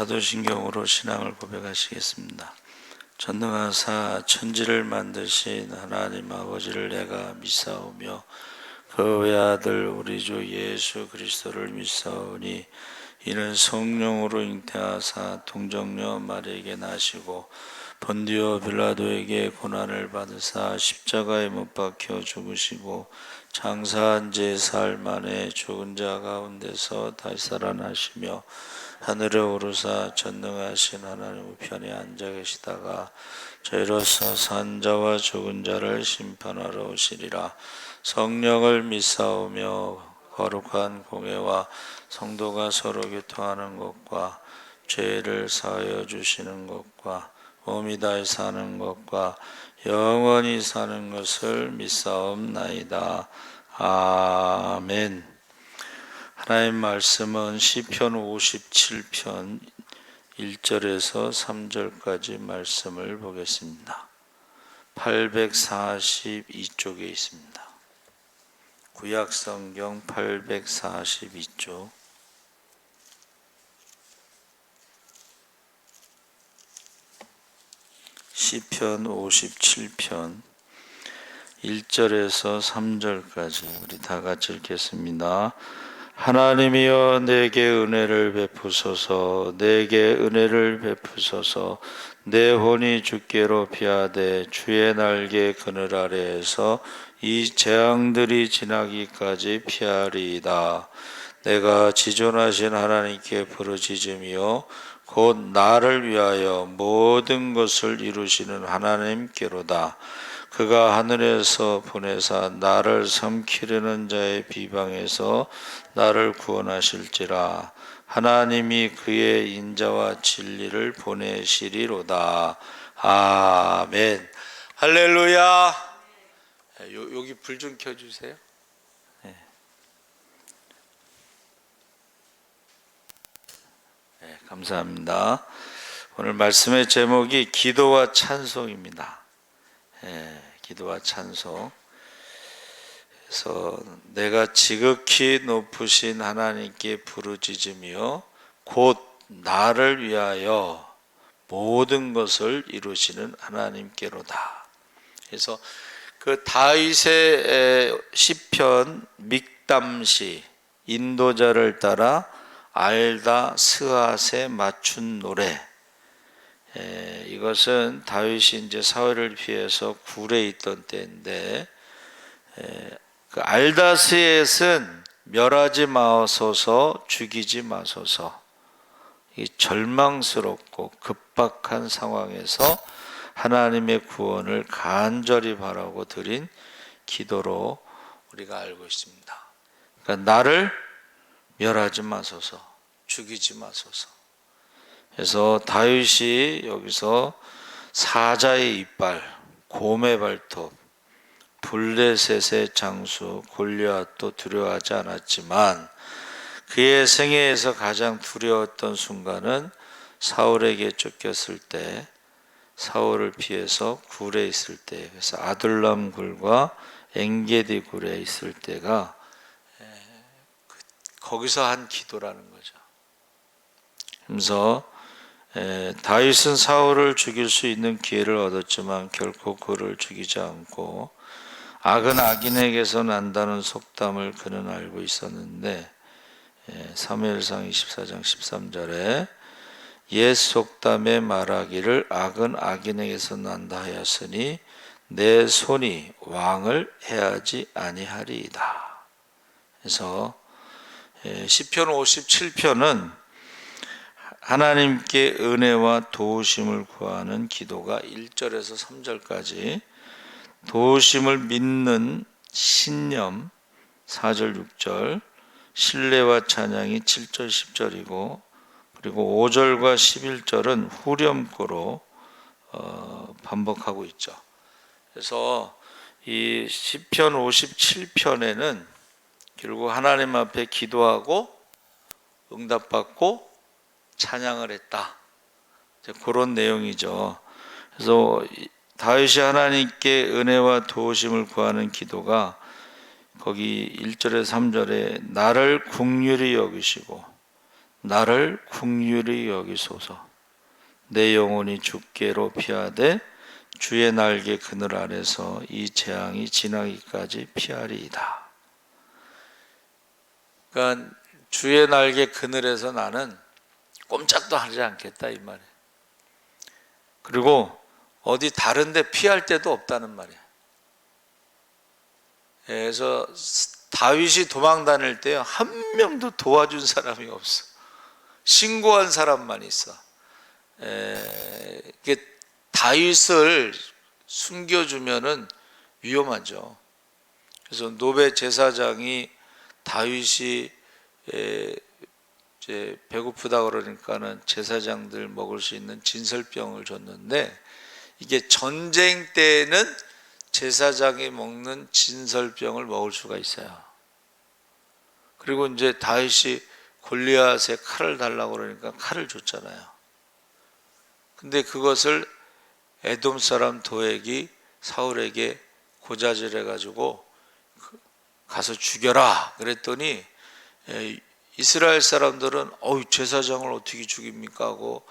사도신경으로 신앙을 고백하시겠습니다. 전능하사 천지를 만드신 하나님 아버지를 내가 믿사오며 그 외아들 우리 주 예수 그리스도를 믿사오니 이는 성령으로 잉태하사 동정녀 마리에게 나시고 본디오 빌라도에게 고난을 받으사 십자가에 못 박혀 죽으시고 장사한 지 사흘 만에 죽은 자 가운데서 다시 살아나시며 하늘에 오르사 전능하신 하나님 우편에 앉아 계시다가 저희로서 산 자와 죽은 자를 심판하러 오시리라. 성령을 믿사오며 거룩한 공회와 성도가 서로 교통하는 것과 죄를 사하여 주시는 것과 몸이 다시 사는 것과 영원히 사는 것을 믿사옵나이다. 아멘. 하나님 말씀은 시편 57편 1절에서 3절까지 말씀을 보겠습니다. 842쪽에 있습니다. 구약성경 842쪽 시편 57편 1절에서 3절까지 우리 다 같이 읽겠습니다. 하나님이여 내게 은혜를 베푸소서. 내게 은혜를 베푸소서. 내 혼이 주께로 피하되 주의 날개 그늘 아래에서 이 재앙들이 지나기까지 피하리이다. 내가 지존하신 하나님께 부르짖으며 곧 나를 위하여 모든 것을 이루시는 하나님께로다. 그가 하늘에서 보내사 나를 삼키려는 자의 비방에서 나를 구원하실지라. 하나님이 그의 인자와 진리를 보내시리로다. 아멘. 할렐루야. 여기 불 좀 켜주세요. 네. 네, 감사합니다. 오늘 말씀의 제목이 기도와 찬송입니다. 기도와 찬송. 그래서 내가 지극히 높으신 하나님께 부르짖으며 곧 나를 위하여 모든 것을 이루시는 하나님께로다. 그래서 그 다윗의 시편 믹담시 인도자를 따라 알다 스앗에 맞춘 노래. 이것은 다윗이 이제 사울을 피해서 굴에 있던 때인데, 그 알다스엣은 멸하지 마소서, 죽이지 마소서. 이 절망스럽고 급박한 상황에서 하나님의 구원을 간절히 바라고 드린 기도로 우리가 알고 있습니다. 그러니까 나를 멸하지 마소서, 죽이지 마소서. 그래서 다윗이 여기서 사자의 이빨, 곰의 발톱, 블레셋의 장수 골리앗도 두려워하지 않았지만 그의 생애에서 가장 두려웠던 순간은 사울에게 쫓겼을 때, 사울을 피해서 굴에 있을 때, 그래서 아둘람 굴과 엔게디 굴에 있을 때가 거기서 한 기도라는 거죠. 그래서 다윗은 사울을 죽일 수 있는 기회를 얻었지만 결코 그를 죽이지 않고 악은 악인에게서 난다는 속담을 그는 알고 있었는데, 사무엘상 24장 13절에 옛 속담에 말하기를 악은 악인에게서 난다 하였으니 내 손이 왕을 해하지 아니하리이다. 그래서 시편 57편은 하나님께 은혜와 도우심을 구하는 기도가 1절에서 3절까지, 도우심을 믿는 신념 4절 6절, 신뢰와 찬양이 7절 10절이고, 그리고 5절과 11절은 후렴구로 반복하고 있죠. 그래서 이 시편 57편에는 결국 하나님 앞에 기도하고 응답받고 찬양을 했다. 그런 내용이죠. 그래서 다윗이 하나님께 은혜와 도우심을 구하는 기도가 거기 1절에 3절에 나를 긍휼히 여기시고 나를 긍휼히 여기소서. 내 영혼이 주께로 피하되 주의 날개 그늘 아래서 이 재앙이 지나기까지 피하리이다. 그러니까 주의 날개 그늘에서 나는 꼼짝도 하지 않겠다 이 말이에요. 그리고 어디 다른 데 피할 데도 없다는 말이에요. 그래서 다윗이 도망 다닐 때 한 명도 도와준 사람이 없어. 신고한 사람만 있어. 이게 다윗을 숨겨주면은 위험하죠. 그래서 노베 제사장이 다윗이 이제 배고프다 그러니까는 제사장들 먹을 수 있는 진설병을 줬는데, 이게 전쟁 때는 제사장이 먹는 진설병을 먹을 수가 있어요. 그리고 이제 다윗이 골리앗의 칼을 달라고 그러니까 칼을 줬잖아요. 근데 그것을 에돔 사람 도액이 사울에게 고자질해 가지고 가서 죽여라 그랬더니 이스라엘 사람들은 제사장을 어떻게 죽입니까 하고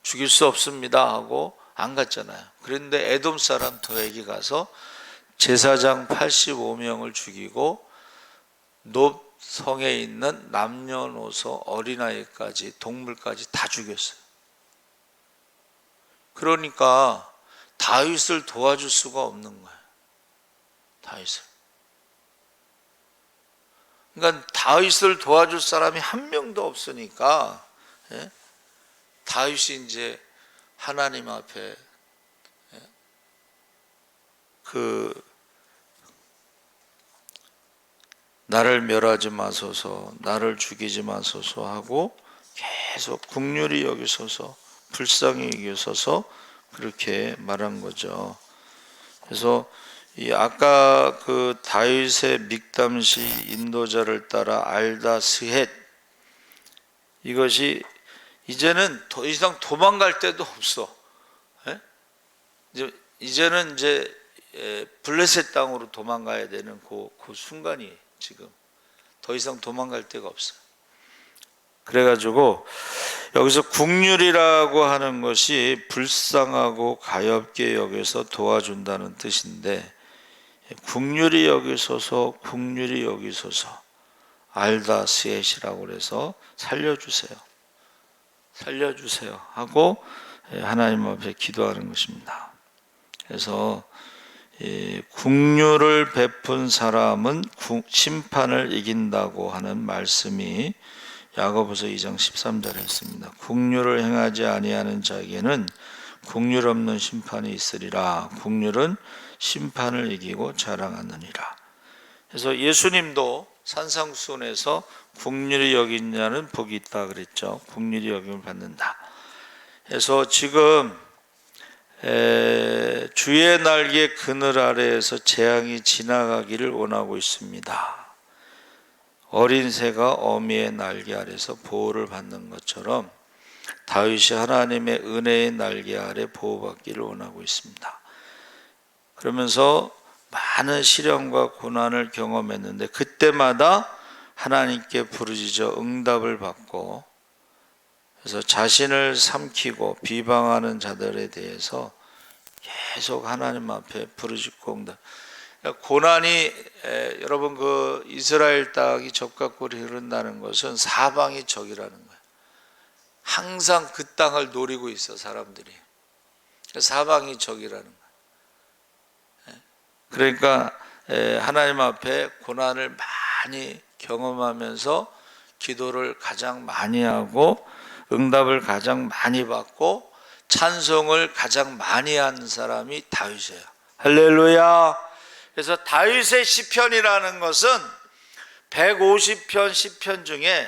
죽일 수 없습니다 하고 안 갔잖아요. 그런데 에돔 사람 도액이 가서 제사장 85명을 죽이고 높 성에 있는 남녀노소 어린아이까지 동물까지 다 죽였어요. 그러니까 다윗을 도와줄 수가 없는 거예요. 다윗을. 그러니까 다윗을 도와줄 사람이 한 명도 없으니까 다윗이 이제 하나님 앞에 나를 멸하지 마소서, 나를 죽이지 마소서 하고 계속 긍휼히 여기소서, 불쌍히 여기소서 그렇게 말한 거죠. 그래서 아까 그 다윗의 믹담시 인도자를 따라 알다스헷, 이것이 이제는 더 이상 도망갈 데도 없어. 이제는 이제 블레셋 땅으로 도망가야 되는 그 순간이 지금 더 이상 도망갈 데가 없어요. 그래가지고 여기서 긍휼이라고 하는 것이 불쌍하고 가엾게 여겨서 도와준다는 뜻인데, 긍휼히 여기소서, 긍휼히 여기소서, 알다스헷이라고 그래서 살려주세요, 살려주세요 하고 하나님 앞에 기도하는 것입니다. 그래서 긍휼을 베푼 사람은 심판을 이긴다고 하는 말씀이 야고보서 2장 13절에 있습니다. 긍휼을 행하지 아니하는 자에게는 긍휼 없는 심판이 있으리라. 긍휼은 심판을 이기고 자랑하느니라. 그래서 예수님도 산상수훈에서 긍휼히 여긴 자는 복이 있다 그랬죠. 긍휼히 여김을 받는다. 그래서 지금 주의 날개 그늘 아래에서 재앙이 지나가기를 원하고 있습니다. 어린 새가 어미의 날개 아래서 보호를 받는 것처럼 다윗이 하나님의 은혜의 날개 아래 보호받기를 원하고 있습니다. 그러면서 많은 시련과 고난을 경험했는데 그때마다 하나님께 부르짖어 응답을 받고, 그래서 자신을 삼키고 비방하는 자들에 대해서 계속 하나님 앞에 부르짖고 응답. 고난이 여러분 그 이스라엘 땅이 적각골이 흐른다는 것은 사방이 적이라는 거예요. 항상 그 땅을 노리고 있어 사람들이. 사방이 적이라는 거예요. 그러니까 하나님 앞에 고난을 많이 경험하면서 기도를 가장 많이 하고 응답을 가장 많이 받고 찬송을 가장 많이 한 사람이 다윗이에요. 할렐루야. 그래서 다윗의 시편이라는 것은 150편 시편 중에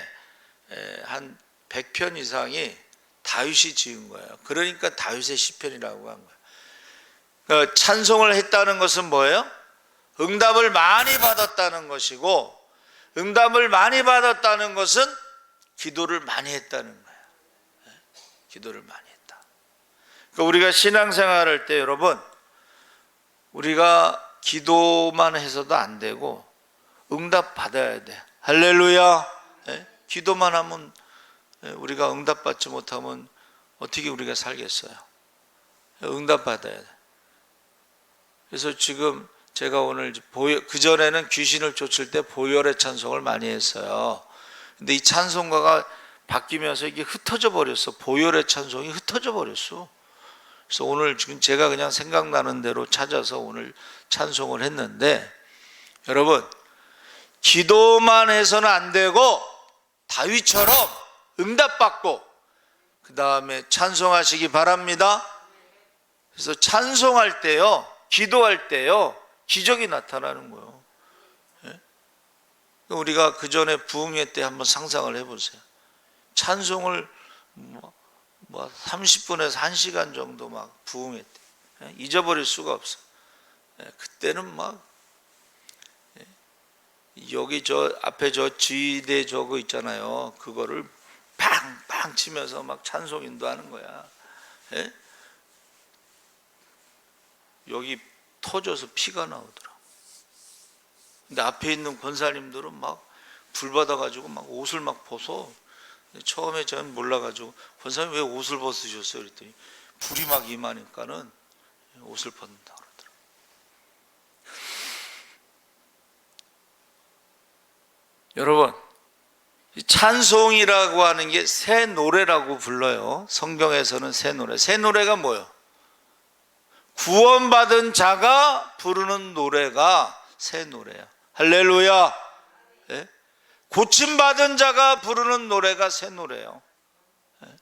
한 100편 이상이 다윗이 지은 거예요. 그러니까 다윗의 시편이라고 한 거예요. 찬송을 했다는 것은 뭐예요? 응답을 많이 받았다는 것이고, 응답을 많이 받았다는 것은 기도를 많이 했다는 거예요. 기도를 많이 했다. 그러니까 우리가 신앙생활할 때 여러분, 우리가 기도만 해서도 안 되고 응답 받아야 돼. 할렐루야. 기도만 하면 우리가 응답받지 못하면 어떻게 우리가 살겠어요? 응답받아야 돼. 그래서 지금 제가 오늘 그전에는 귀신을 쫓을 때 보혈의 찬송을 많이 했어요. 근데 이 찬송가가 바뀌면서 이게 흩어져 버렸어. 보혈의 찬송이 흩어져 버렸어. 그래서 오늘 지금 제가 그냥 생각나는 대로 찾아서 오늘 찬송을 했는데, 여러분, 기도만 해서는 안 되고 다윗처럼 응답받고 그 다음에 찬송하시기 바랍니다. 그래서 찬송할 때요, 기도할 때요, 기적이 나타나는 거예요. 우리가 그 전에 부흥회 때 한번 상상을 해보세요. 찬송을 30분에서 1시간 정도 막 부흥회 때 잊어버릴 수가 없어. 그때는 막 여기 저 앞에 저 지대 저거 있잖아요. 그거를 팡팡 치면서 막 찬송 인도하는 거야. 여기 터져서 피가 나오더라. 근데 앞에 있는 권사님들은 막 불 받아가지고 막 옷을 막 벗어. 처음에 저는 몰라가지고 권사님 왜 옷을 벗으셨어요? 그랬더니 불이 막 임하니까는 옷을 벗는다 그러더라. 여러분, 찬송이라고 하는 게 새 노래라고 불러요. 성경에서는 새 노래. 새 노래가 뭐예요? 구원받은 자가 부르는 노래가 새 노래야. 할렐루야. 네? 고침받은 자가 부르는 노래가 새 노래예요. 네?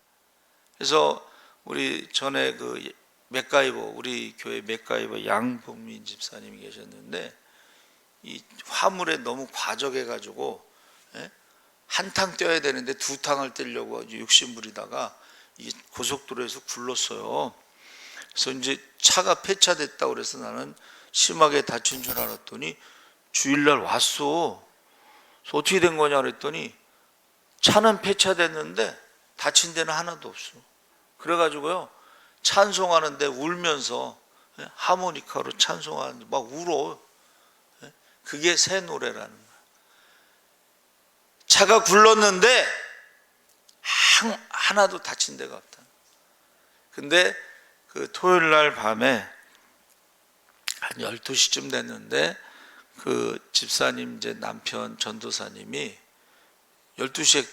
그래서 우리 전에 그 맥가이버, 우리 교회 맥가이버 양복민 집사님이 계셨는데 이 화물에 너무 과적해 가지고 한 탕 떼어야 되는데 두 탕을 떼려고 욕심부리다가 이 고속도로에서 굴렀어요. 그래서 이제 차가 폐차됐다고 그래서 나는 심하게 다친 줄 알았더니 주일날 왔어. 그래서 어떻게 된 거냐 그랬더니 차는 폐차됐는데 다친 데는 하나도 없어. 그래가지고요, 찬송하는데 울면서 하모니카로 찬송하는데 막 울어. 그게 새 노래라는 거야. 차가 굴렀는데 하나도 다친 데가 없다. 근데 그 토요일 날 밤에 한 12시쯤 됐는데 그 집사님 이제 남편 전도사님이 12시에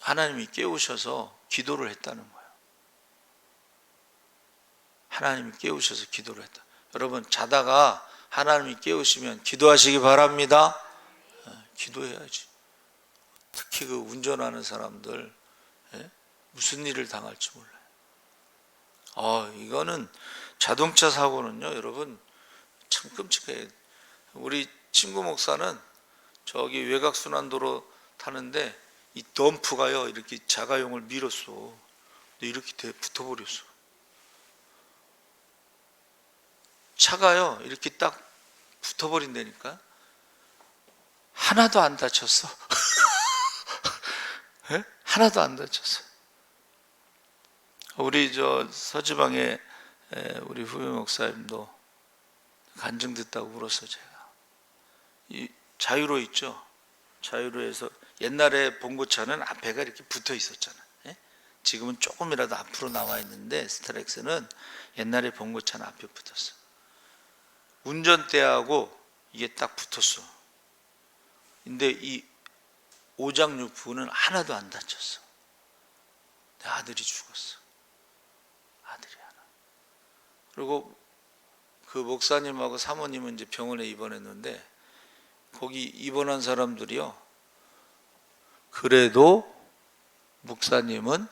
하나님이 깨우셔서 기도를 했다는 거예요. 하나님이 깨우셔서 기도를 했다. 여러분, 자다가 하나님이 깨우시면 기도하시기 바랍니다. 기도해야지. 특히 그 운전하는 사람들 무슨 일을 당할지 몰라요. 이거는 자동차 사고는요, 여러분 참 끔찍해요. 우리 친구 목사는 저기 외곽순환도로 타는데 이 덤프가요 이렇게 자가용을 밀었어. 근데 이렇게 붙어버렸어. 차가요 이렇게 딱 붙어버린다니까. 하나도 안 다쳤어. 하나도 안 다쳤어. 우리 저 서지방에 우리 후배 목사님도 간증 듣다고 울었어. 제가 이 자유로 있죠. 자유로에서 옛날에 봉고차는 앞에가 이렇게 붙어 있었잖아. 지금은 조금이라도 앞으로 나와 있는데 스타렉스는 옛날에 봉고차는 앞에 붙었어. 운전대하고 이게 딱 붙었어. 근데 이 오장육 부는 하나도 안 다쳤어. 내 아들이 죽었어. 아들이 하나. 그리고 그 목사님하고 사모님은 이제 병원에 입원했는데 거기 입원한 사람들이요, 그래도 목사님은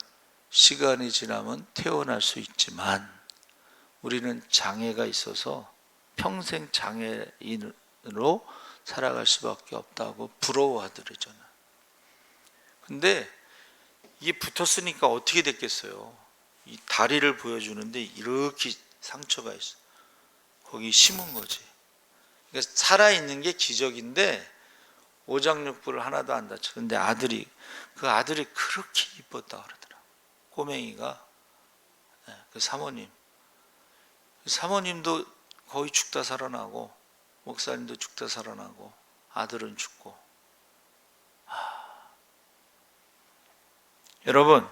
시간이 지나면 퇴원할 수 있지만 우리는 장애가 있어서 평생 장애인으로 살아갈 수밖에 없다고 부러워하더래잖아. 근데 이게 붙었으니까 어떻게 됐겠어요? 이 다리를 보여주는데 이렇게 상처가 있어. 거기 심은 거지. 그러니까 살아있는 게 기적인데 오장육부를 하나도 안 다쳐. 근데 그 아들이 그렇게 이뻤다 그러더라. 꼬맹이가. 그 사모님도 거의 죽다 살아나고 목사님도 죽다 살아나고 아들은 죽고. 여러분,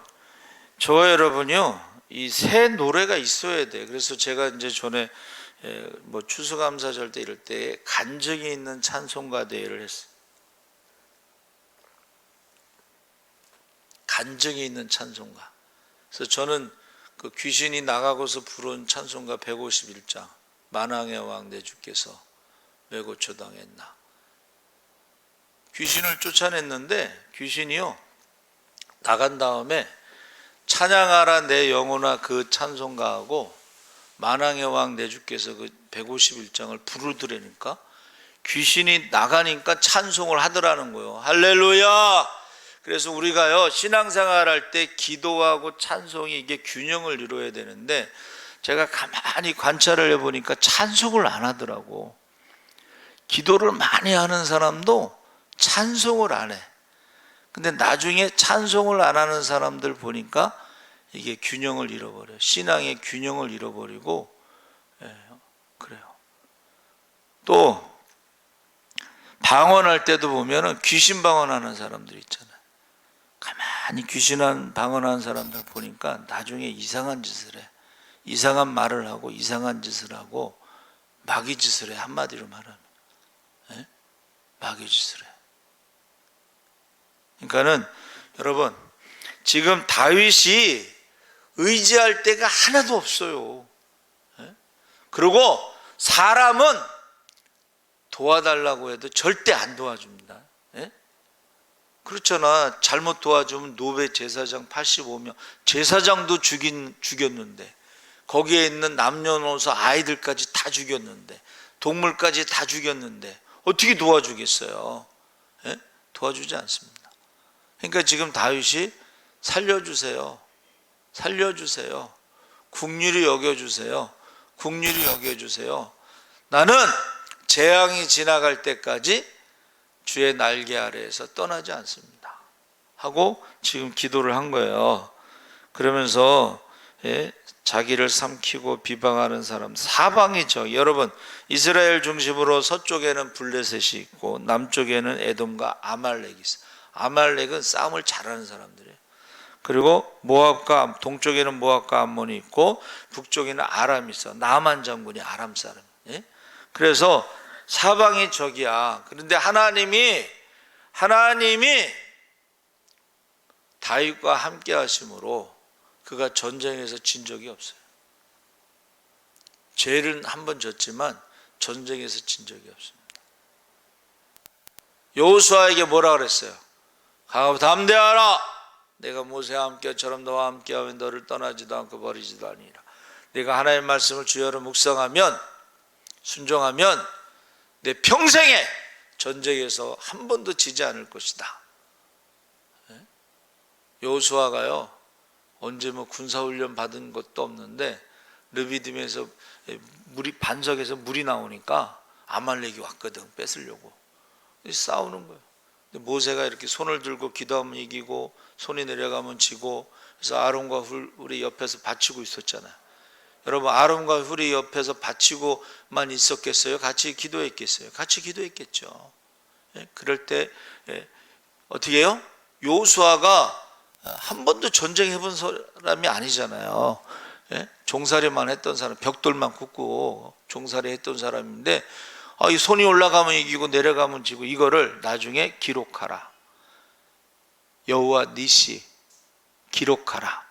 저와 여러분이요, 이 새 노래가 있어야 돼. 그래서 제가 이제 전에 뭐 추수감사절 때 이럴 때 간증이 있는 찬송가 대회를 했어요. 간증이 있는 찬송가. 그래서 저는 그 귀신이 나가고서 부른 찬송가 151장, 만왕의 왕 내 주께서 왜 고쳐당했나. 귀신을 쫓아냈는데 귀신이요, 나간 다음에 찬양하라 내 영혼아 그 찬송가하고 만왕의 왕 내 주께서 그 151장을 부르더라니까 귀신이 나가니까 찬송을 하더라는 거예요. 할렐루야. 그래서 우리가요, 신앙생활 할 때 기도하고 찬송이 이게 균형을 이루어야 되는데 제가 가만히 관찰을 해보니까 찬송을 안 하더라고. 기도를 많이 하는 사람도 찬송을 안 해. 근데 나중에 찬송을 안 하는 사람들 보니까 이게 균형을 잃어버려요. 신앙의 균형을 잃어버리고, 그래요. 또 방언할 때도 보면은 귀신 방언하는 사람들 있잖아요. 가만히 귀신 방언하는 사람들 보니까 나중에 이상한 짓을 해. 이상한 말을 하고 이상한 짓을 하고 마귀 짓을 해. 한마디로 말하면 마귀 짓을 해. 그러니까는 여러분, 지금 다윗이 의지할 데가 하나도 없어요. 그리고 사람은 도와달라고 해도 절대 안 도와줍니다. 그렇잖아. 잘못 도와주면 노베 제사장 85명, 제사장도 죽였는데, 거기에 있는 남녀노소 아이들까지 다 죽였는데, 동물까지 다 죽였는데 어떻게 도와주겠어요? 도와주지 않습니다. 그러니까 지금 다윗이 살려주세요. 살려주세요. 긍휼히 여겨주세요. 긍휼히 여겨주세요. 나는 재앙이 지나갈 때까지 주의 날개 아래에서 떠나지 않습니다. 하고 지금 기도를 한 거예요. 그러면서 자기를 삼키고 비방하는 사람, 사방이죠. 여러분, 이스라엘 중심으로 서쪽에는 블레셋이 있고 남쪽에는 에돔과 아말렉이 있어요. 아말렉은 싸움을 잘하는 사람들이에요. 그리고 모압과 동쪽에는 모압과 암몬이 있고 북쪽에는 아람이 있어. 나만 장군이 아람 사람. 그래서 사방이 적이야. 그런데 하나님이 다윗과 함께 하심으로 그가 전쟁에서 진 적이 없어요. 죄는 한 번 졌지만 전쟁에서 진 적이 없습니다. 여호수아에게 뭐라 그랬어요? 강하고 담대하라. 내가 모세와 함께처럼 너와 함께하면 너를 떠나지도 않고 버리지도 아니라. 내가 하나님의 말씀을 주여로 묵상하면, 순종하면 내 평생에 전쟁에서 한 번도 지지 않을 것이다. 여호수아가요, 언제 뭐 군사훈련 받은 것도 없는데 르비딤에서 반석에서 물이 나오니까 아말렉이 왔거든. 뺏으려고 싸우는 거예요. 근데 모세가 이렇게 손을 들고 기도하면 이기고 손이 내려가면 지고, 그래서 아론과 훌이 옆에서 받치고 있었잖아요. 여러분, 아론과 훌이 옆에서 받치고만 있었겠어요? 같이 기도했겠어요? 같이 기도했겠죠. 그럴 때 어떻게 해요? 여호수아가 한 번도 전쟁해 본 사람이 아니잖아요. 종살이만 했던 사람, 벽돌만 굽고 종살이 했던 사람인데, 이 손이 올라가면 이기고 내려가면 지고, 이거를 나중에 기록하라. 여호와 니시 기록하라.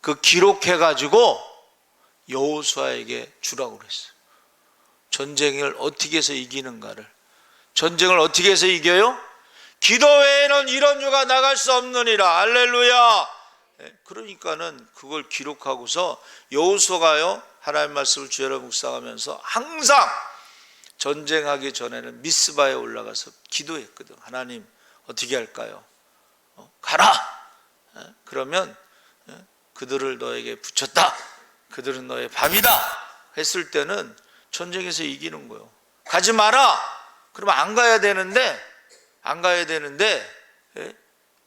그 기록해가지고 여호수아에게 주라고 그랬어요. 전쟁을 어떻게 해서 이기는가를. 전쟁을 어떻게 해서 이겨요? 기도 외에는 이런 유가 나갈 수 없느니라. 할렐루야. 그러니까는 그걸 기록하고서 여호수아가요, 하나님 말씀을 주야로 묵상하면서 항상 전쟁하기 전에는 미스바에 올라가서 기도했거든. 하나님 어떻게 할까요? 가라. 그러면 그들을 너에게 붙였다. 그들은 너의 밤이다. 했을 때는 전쟁에서 이기는 거예요. 가지 마라. 그러면 안 가야 되는데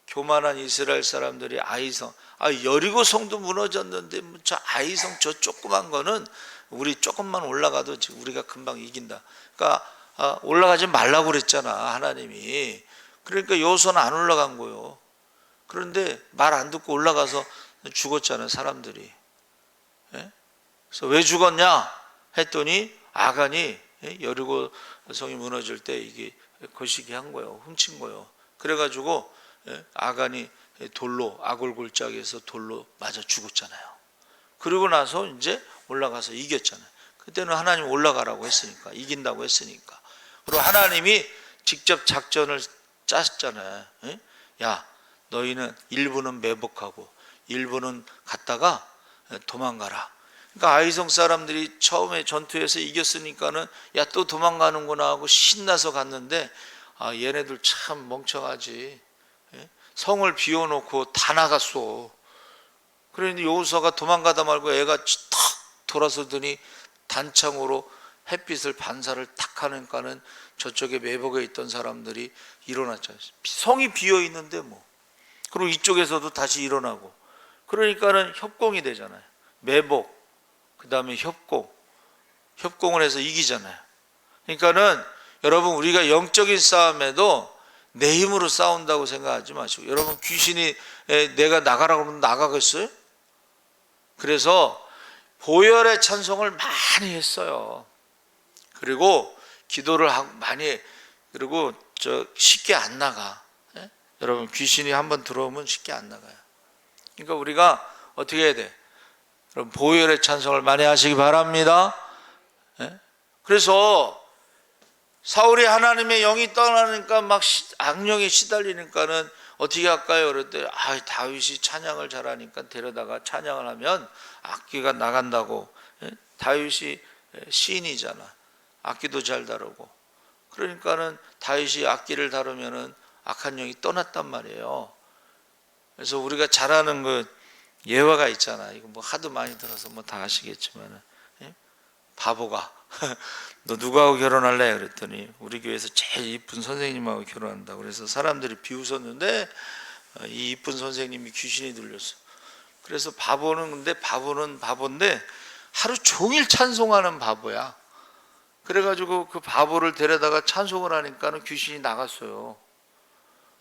교만한 이스라엘 사람들이 아이성, 여리고 성도 무너졌는데 저 아이성 저 조그만 거는 우리 조금만 올라가도 우리가 금방 이긴다. 그러니까 올라가지 말라고 그랬잖아, 하나님이. 그러니까 여호수아는 안 올라간 거예요. 그런데 말 안 듣고 올라가서 죽었잖아요, 사람들이. 예? 그래서 왜 죽었냐 했더니 아간이 여리고 성이 무너질 때 이게 거시기 한 거예요. 훔친 거예요. 그래가지고 아간이 돌로 아골골짜기에서 돌로 맞아 죽었잖아요. 그리고 나서 이제 올라가서 이겼잖아요. 그때는 하나님 올라가라고 했으니까, 이긴다고 했으니까. 그리고 하나님이 직접 작전을 짰잖아요. 야, 너희는 일부는 매복하고 일부는 갔다가 도망가라. 그러니까 아이성 사람들이 처음에 전투에서 이겼으니까는 야, 또 도망가는구나 하고 신나서 갔는데 아, 얘네들 참 멍청하지. 성을 비워놓고 다 나갔어. 그런데 여호수아가 도망가다 말고 애가 탁 돌아서더니 단창으로 햇빛을 반사를 탁 하니까는 저쪽에 매복에 있던 사람들이 일어났잖아요. 성이 비어 있는데 뭐. 그리고 이쪽에서도 다시 일어나고. 그러니까는 협공이 되잖아요. 매복, 그 다음에 협공을 해서 이기잖아요. 그러니까는 여러분, 우리가 영적인 싸움에도 내 힘으로 싸운다고 생각하지 마시고, 여러분, 귀신이 내가 나가라고 그러면 나가겠어요? 그래서 보혈의 찬송을 많이 했어요. 그리고 기도를 많이 해. 그리고 쉽게 안 나가. 여러분, 귀신이 한번 들어오면 쉽게 안 나가요. 그러니까 우리가 어떻게 해야 돼? 여러분, 보혈의 찬송을 많이 하시기 바랍니다. 그래서 사울이 하나님의 영이 떠나니까 막 악령에 시달리니까는 어떻게 할까요? 그럴 때 다윗이 찬양을 잘하니까 데려다가 찬양을 하면 악기가 나간다고. 다윗이 시인이잖아. 악기도 잘 다루고. 그러니까는 다윗이 악기를 다루면은 악한 영이 떠났단 말이에요. 그래서 우리가 잘 아는 그 예화가 있잖아. 이거 뭐 하도 많이 들어서 뭐 다 아시겠지만은, 바보가 너 누구하고 결혼할래? 그랬더니 우리 교회에서 제일 이쁜 선생님하고 결혼한다고. 그래서 사람들이 비웃었는데 이 이쁜 선생님이 귀신이 들렸어. 그래서 바보는, 근데 바보는 바보인데 하루 종일 찬송하는 바보야. 그래가지고 그 바보를 데려다가 찬송을 하니까는 귀신이 나갔어요.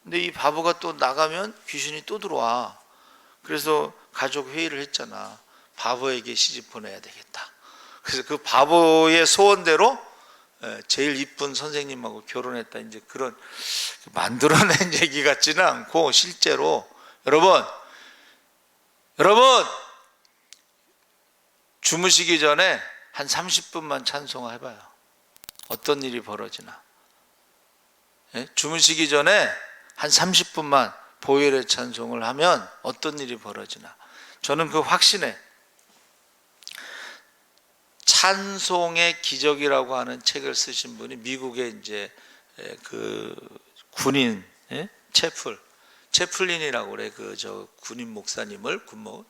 근데 이 바보가 또 나가면 귀신이 또 들어와. 그래서 가족 회의를 했잖아. 바보에게 시집 보내야 되겠다. 그래서 그 바보의 소원대로 제일 이쁜 선생님하고 결혼했다. 이제 그런 만들어낸 얘기 같지는 않고 실제로 여러분 주무시기 전에 한 30분만 찬송해봐요. 어떤 일이 벌어지나. 주무시기 전에 한 30분만 보혈의 찬송을 하면 어떤 일이 벌어지나. 저는 그 확신해. 찬송의 기적이라고 하는 책을 쓰신 분이 미국의 이제 그 군인 채플린이라고 그래. 그 저 군인 목사님을 군목.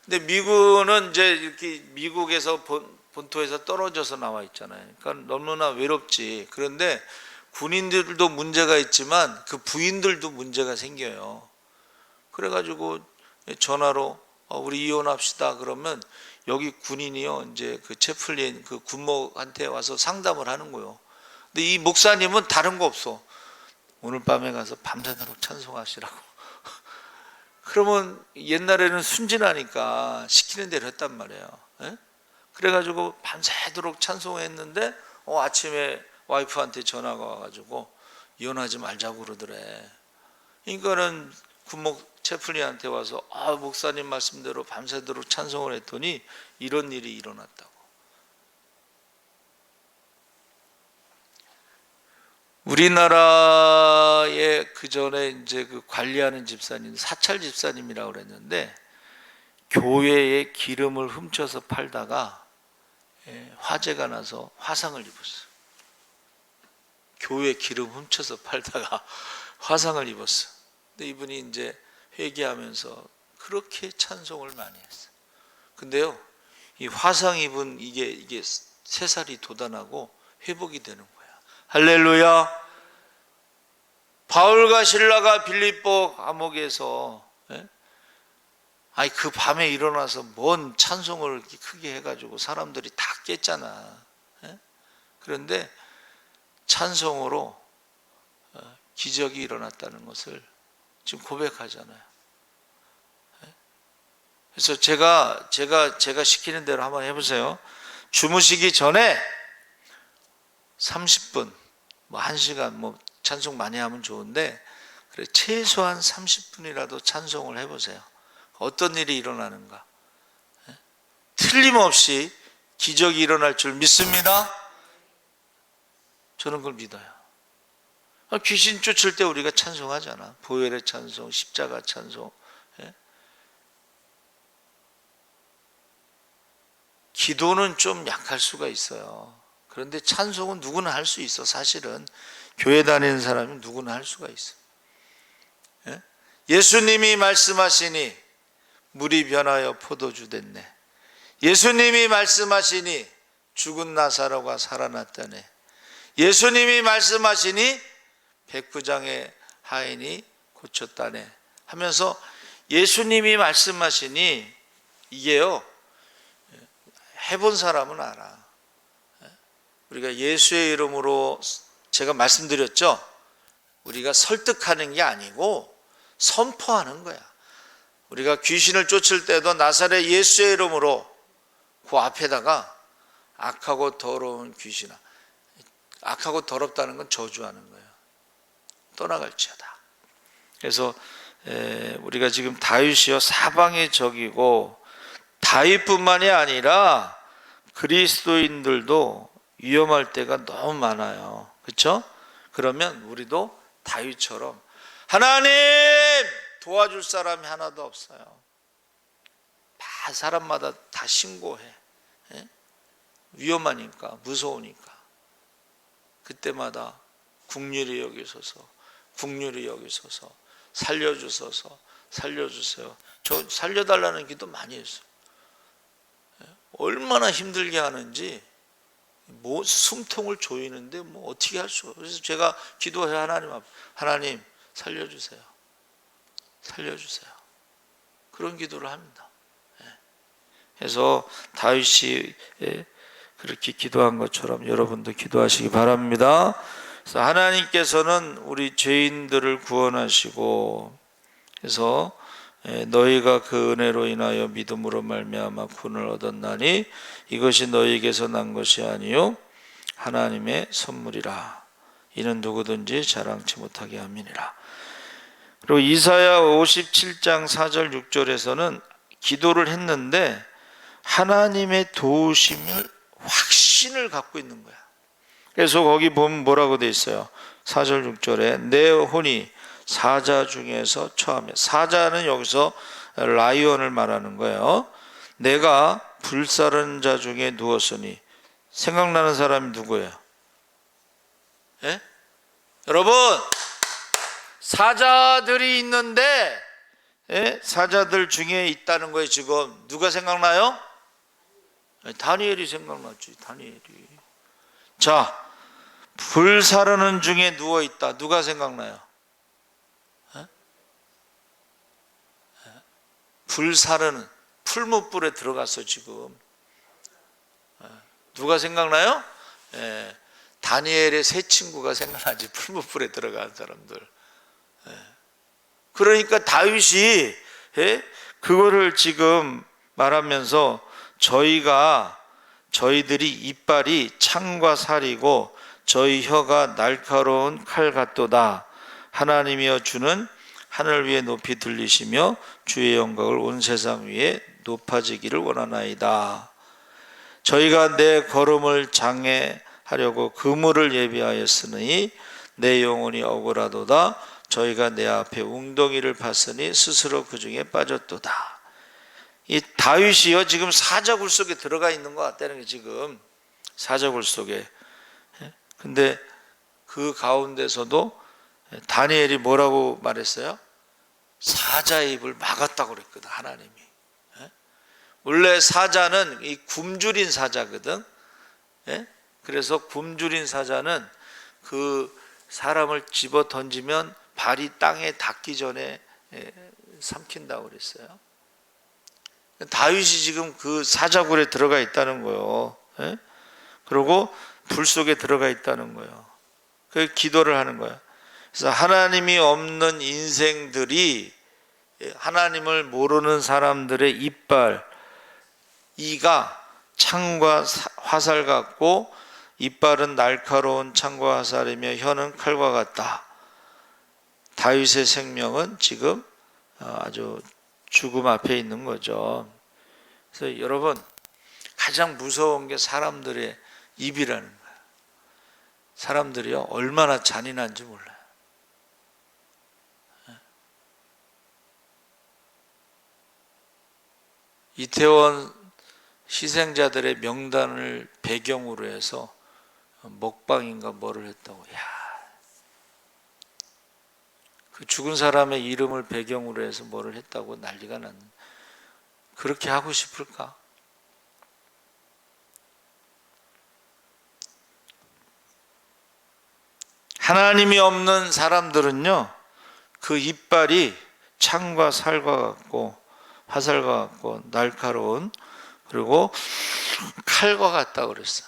근데 미국은 이제 이렇게 미국에서 본토에서 떨어져서 나와 있잖아요. 그러니까 너무나 외롭지. 그런데 군인들도 문제가 있지만 그 부인들도 문제가 생겨요. 그래가지고 전화로 우리 이혼합시다 그러면 여기 군인이요, 이제 그 채플린 그 군목한테 와서 상담을 하는 거예요. 근데 이 목사님은 다른 거 없어. 오늘 밤에 가서 밤새도록 찬송하시라고. 그러면 옛날에는 순진하니까 시키는 대로 했단 말이에요. 그래가지고 밤새도록 찬송했는데 아침에 와이프한테 전화가 와가지고 이혼하지 말자고 그러더래. 그러니까는 군목 채플린한테 와서 목사님 말씀대로 밤새도록 찬송을 했더니 이런 일이 일어났다고. 우리나라에 그 전에 이제 그 관리하는 집사님, 사찰 집사님이라고 그랬는데 교회에 기름을 훔쳐서 팔다가 화재가 나서 화상을 입었어. 교회 기름 훔쳐서 팔다가 화상을 입었어. 근데 이분이 이제 회개하면서 그렇게 찬송을 많이 했어. 근데요, 이 화상 입은 이게 3살이 돋아나고 회복이 되는 거야. 할렐루야. 바울과 실라가 빌립보 감옥에서 그 밤에 일어나서 뭔 찬송을 이렇게 크게 해가지고 사람들이 다 깼잖아. 그런데 찬송으로 기적이 일어났다는 것을 지금 고백하잖아요. 그래서 제가 시키는 대로 한번 해보세요. 주무시기 전에 30분, 뭐 1시간, 뭐 찬송 많이 하면 좋은데, 그래 최소한 30분이라도 찬송을 해보세요. 어떤 일이 일어나는가? 틀림없이 기적이 일어날 줄 믿습니다. 저는 그걸 믿어요. 귀신 쫓을 때 우리가 찬송하잖아. 보혈의 찬송, 십자가 찬송. 기도는 좀 약할 수가 있어요. 그런데 찬송은 누구나 할 수 있어. 사실은 교회 다니는 사람은 누구나 할 수가 있어. 예수님이 말씀하시니 물이 변하여 포도주 됐네. 예수님이 말씀하시니 죽은 나사로가 살아났다네. 예수님이 말씀하시니 백부장의 하인이 고쳤다네 하면서, 예수님이 말씀하시니, 이게요 해본 사람은 알아. 우리가 예수의 이름으로, 제가 말씀드렸죠, 우리가 설득하는 게 아니고 선포하는 거야. 우리가 귀신을 쫓을 때도 나사렛 예수의 이름으로 그 앞에다가 악하고 더러운 귀신아, 악하고 더럽다는 건 저주하는 거예요. 떠나갈지어다. 그래서 우리가 지금 다윗이요 사방의 적이고, 다윗뿐만이 아니라 그리스도인들도 위험할 때가 너무 많아요. 그렇죠? 그러면 우리도 다윗처럼 하나님 도와줄 사람이 하나도 없어요. 다 사람마다 다 신고해. 위험하니까, 무서우니까. 그때마다 국률이 여기소서, 국률이 여기소서, 살려주소서, 살려주세요. 저 살려달라는 기도 많이 했어요. 얼마나 힘들게 하는지, 뭐 숨통을 조이는데 뭐 어떻게 할 수가. 그래서 제가 기도해요. 하나님 앞에, 하나님 살려주세요, 살려주세요. 그런 기도를 합니다. 그래서 다윗이 그렇게 기도한 것처럼 여러분도 기도하시기 바랍니다. 그래서 하나님께서는 우리 죄인들을 구원하시고, 그래서 너희가 그 은혜로 인하여 믿음으로 말미암아 구원을 얻었나니 이것이 너희에게서 난 것이 아니요 하나님의 선물이라. 이는 누구든지 자랑치 못하게 함이니라. 그리고 이사야 57장 4절 6절에서는 기도를 했는데 하나님의 도우심을 확신을 갖고 있는 거야. 그래서 거기 보면 뭐라고 돼 있어요? 4절 6절에 내 혼이 사자 중에서 처하며, 사자는 여기서 라이온을 말하는 거예요. 내가 불사른 자 중에 누웠으니, 생각나는 사람이 누구예요? 예? 여러분, 사자들이 있는데, 예? 사자들 중에 있다는 거예요. 지금 누가 생각나요? 다니엘이 생각났지. 다니엘이. 자, 불사르는 중에 누워있다. 누가 생각나요? 불사르는, 풀무불에 들어갔어 지금. 누가 생각나요? 다니엘의 세 친구가 생각나지. 풀무불에 들어간 사람들. 그러니까 다윗이 그거를 지금 말하면서, 저희들이 이빨이 창과 살이고 저희 혀가 날카로운 칼 같도다. 하나님이여 주는 하늘 위에 높이 들리시며 주의 영광을 온 세상 위에 높아지기를 원하나이다. 저희가 내 걸음을 장애하려고 그물을 예비하였으니 내 영혼이 억울하도다. 저희가 내 앞에 웅덩이를 봤으니 스스로 그 중에 빠졌도다. 이 다윗이요 지금 사자굴 속에 들어가 있는 것 같다는 게, 지금 사자굴 속에. 근데 그 가운데서도 다니엘이 뭐라고 말했어요? 사자의 입을 막았다고 그랬거든, 하나님이. 원래 사자는 이 굶주린 사자거든. 그래서 굶주린 사자는 그 사람을 집어 던지면 발이 땅에 닿기 전에 삼킨다고 그랬어요. 다윗이 지금 그 사자굴에 들어가 있다는 거예요. 그리고 불 속에 들어가 있다는 거예요. 그 기도를 하는 거예요. 그래서 하나님이 없는 인생들이 하나님을 모르는 사람들의 이빨, 이가 창과 화살 같고 이빨은 날카로운 창과 화살이며 혀는 칼과 같다. 다윗의 생명은 지금 아주 죽음 앞에 있는 거죠. 그래서 여러분, 가장 무서운 게 사람들의 입이라는 거예요. 사람들이요, 얼마나 잔인한지 몰라요. 이태원 희생자들의 명단을 배경으로 해서 먹방인가 뭐를 했다고. 그 죽은 사람의 이름을 배경으로 해서 뭐를 했다고 난리가 났는데, 그렇게 하고 싶을까? 하나님이 없는 사람들은요, 그 이빨이 창과 살과 같고 화살과 같고 날카로운, 그리고 칼과 같다 그랬어.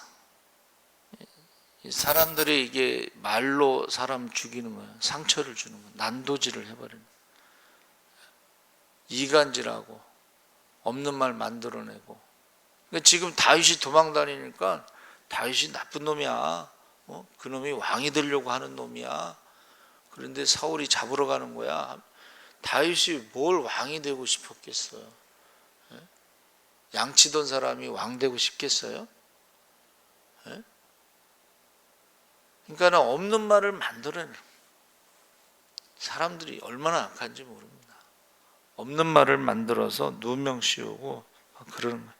사람들이 이게 말로 사람 죽이는 거예요. 상처를 주는 거예요. 난도질을 해버리는 거예요. 이간질하고 없는 말 만들어내고. 그러니까 지금 다윗이 도망다니니까 다윗이 나쁜 놈이야. 그 놈이 왕이 되려고 하는 놈이야. 그런데 사울이 잡으러 가는 거야. 다윗이 뭘 왕이 되고 싶었겠어요? 양치던 사람이 왕 되고 싶겠어요? 그러니까 없는 말을 만들어내는, 사람들이 얼마나 악한지 모릅니다. 없는 말을 만들어서 누명 씌우고 그러는 거예요.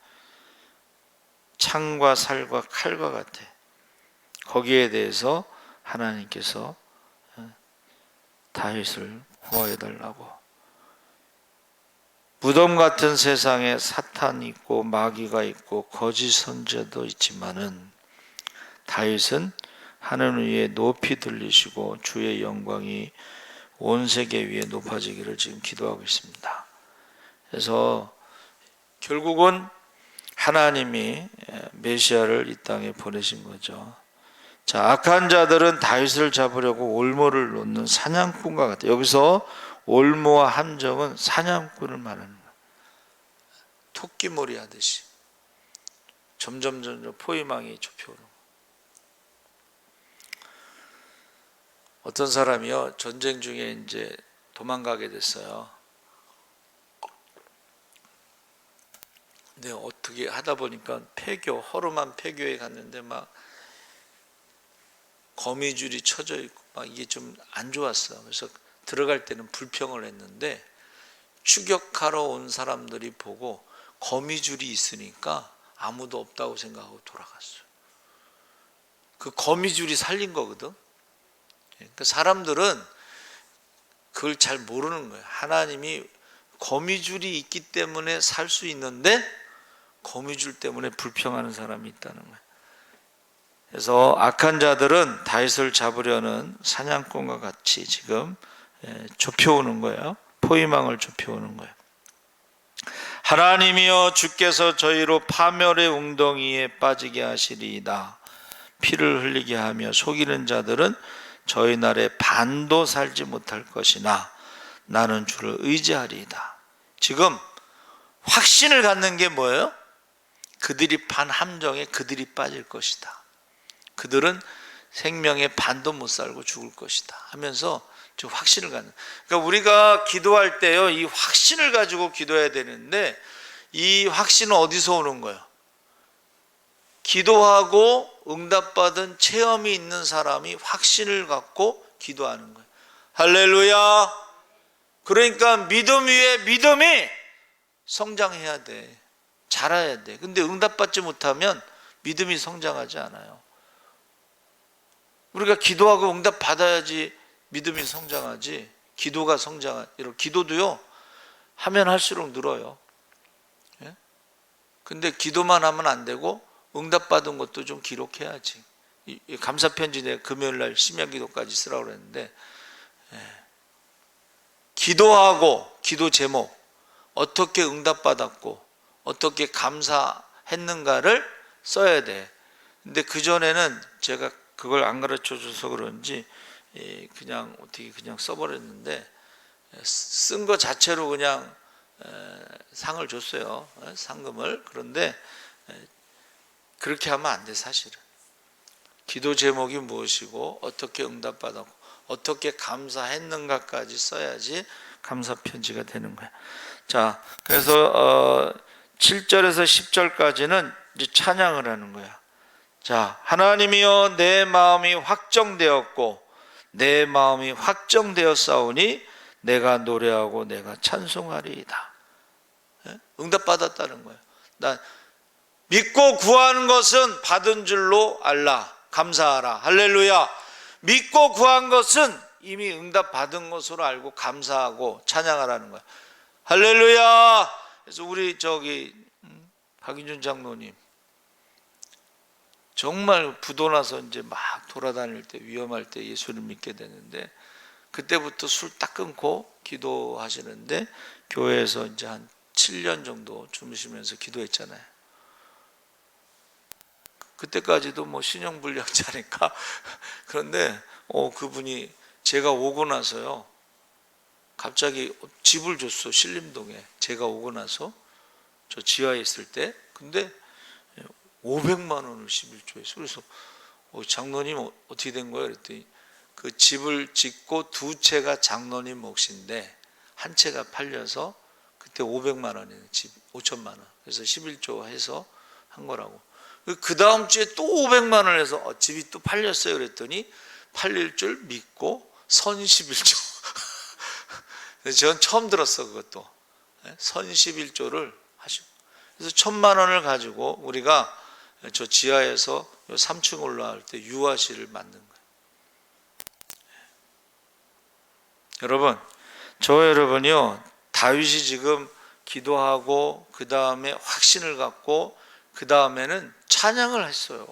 창과 살과 칼과 같아. 거기에 대해서 하나님께서 다윗을 구해달라고. 무덤 같은 세상에 사탄이 있고 마귀가 있고 거짓 선지자도 있지만은 다윗은 하늘 위에 높이 들리시고 주의 영광이 온 세계 위에 높아지기를 지금 기도하고 있습니다. 그래서 결국은 하나님이 메시아를 이 땅에 보내신 거죠. 자, 악한 자들은 다윗을 잡으려고 올무를 놓는 사냥꾼과 같아요. 여기서 올무와 함정은 사냥꾼을 말하는 거예요. 토끼몰이 하듯이 점점 포위망이 좁혀오는 거예요. 어떤 사람이요, 전쟁 중에 이제 도망가게 됐어요. 근데 어떻게 하다 보니까 폐교, 허름한 폐교에 갔는데 막 거미줄이 쳐져 있고 막 이게 좀 안 좋았어. 그래서 들어갈 때는 불평을 했는데 추격하러 온 사람들이 보고 거미줄이 있으니까 아무도 없다고 생각하고 돌아갔어요. 그 거미줄이 살린 거거든. 그러니까 사람들은 그걸 잘 모르는 거예요. 하나님이 거미줄이 있기 때문에 살 수 있는데 거미줄 때문에 불평하는 사람이 있다는 거예요. 그래서 악한 자들은 다윗을 잡으려는 사냥꾼과 같이 지금 좁혀오는 거예요. 포위망을 좁혀오는 거예요. 하나님이여 주께서 저희로 파멸의 웅덩이에 빠지게 하시리이다. 피를 흘리게 하며 속이는 자들은 저희 날에 반도 살지 못할 것이나 나는 주를 의지하리이다. 지금 확신을 갖는 게 뭐예요? 그들이 판 함정에 그들이 빠질 것이다. 그들은 생명의 반도 못 살고 죽을 것이다 하면서 좀 확신을 갖는. 그러니까 우리가 기도할 때요, 이 확신을 가지고 기도해야 되는데 이 확신은 어디서 오는 거예요? 기도하고 응답받은 체험이 있는 사람이 확신을 갖고 기도하는 거예요. 할렐루야. 그러니까 믿음 위에 믿음이 성장해야 돼. 자라야 돼. 근데 응답받지 못하면 믿음이 성장하지 않아요. 우리가 기도하고 응답 받아야지 믿음이 성장하지. 기도가 기도도요, 하면 할수록 늘어요. 예? 근데 기도만 하면 안 되고 응답 받은 것도 좀 기록해야지. 감사 편지 내 금요일 날 심야 기도까지 쓰라고 그랬는데, 기도하고 기도 제목, 어떻게 응답 받았고 어떻게 감사했는가를 써야 돼. 근데 그 전에는 제가 그걸 안 가르쳐 줘서 그런지 그냥 어떻게 그냥 써버렸는데, 쓴 것 자체로 그냥 상을 줬어요. 상금을. 그런데 그렇게 하면 안 돼. 사실은 기도 제목이 무엇이고 어떻게 응답받았고 어떻게 감사했는가까지 써야지 감사 편지가 되는 거야. 자, 그래서 7절에서 10절까지는 이제 찬양을 하는 거야. 자, 하나님이여 내 마음이 확정되었고 내 마음이 확정되었사오니 내가 노래하고 내가 찬송하리이다. 응답받았다는 거예요. 난 믿고 구하는 것은 받은 줄로 알라. 감사하라. 할렐루야. 믿고 구한 것은 이미 응답받은 것으로 알고 감사하고 찬양하라는 거야. 할렐루야. 그래서 우리 박인준 장로님 정말 부도 나서 이제 막 돌아다닐 때 위험할 때 예수를 믿게 되는데 그때부터 술 딱 끊고 기도하시는데 교회에서 이제 한 7년 정도 주무시면서 기도했잖아요. 그때까지도 뭐 신용불량자니까 그런데 그분이 제가 오고 나서요 갑자기 집을 줬어. 신림동에. 제가 오고 나서 저 지하에 있을 때. 근데 500만 원을 11조에. 그래서 장로님 어떻게 된 거예요? 그랬더니 그 집을 짓고 두 채가 장로님 몫인데 한 채가 팔려서 그때 500만 원이에요. 집 5천만 원. 그래서 11조 해서 한 거라고. 그 다음 주에 또 500만 원을 해서 집이 또 팔렸어요. 그랬더니 팔릴 줄 믿고 선 11조. 저는 처음 들었어. 그것도 선 11조를 하시고 그래서 1,000만 원을 가지고 우리가 저 지하에서 3층 올라갈 때 유아실을 만든 거예요. 여러분, 여러분이요 다윗이 지금 기도하고 그 다음에 확신을 갖고 그 다음에는 찬양을 했어요.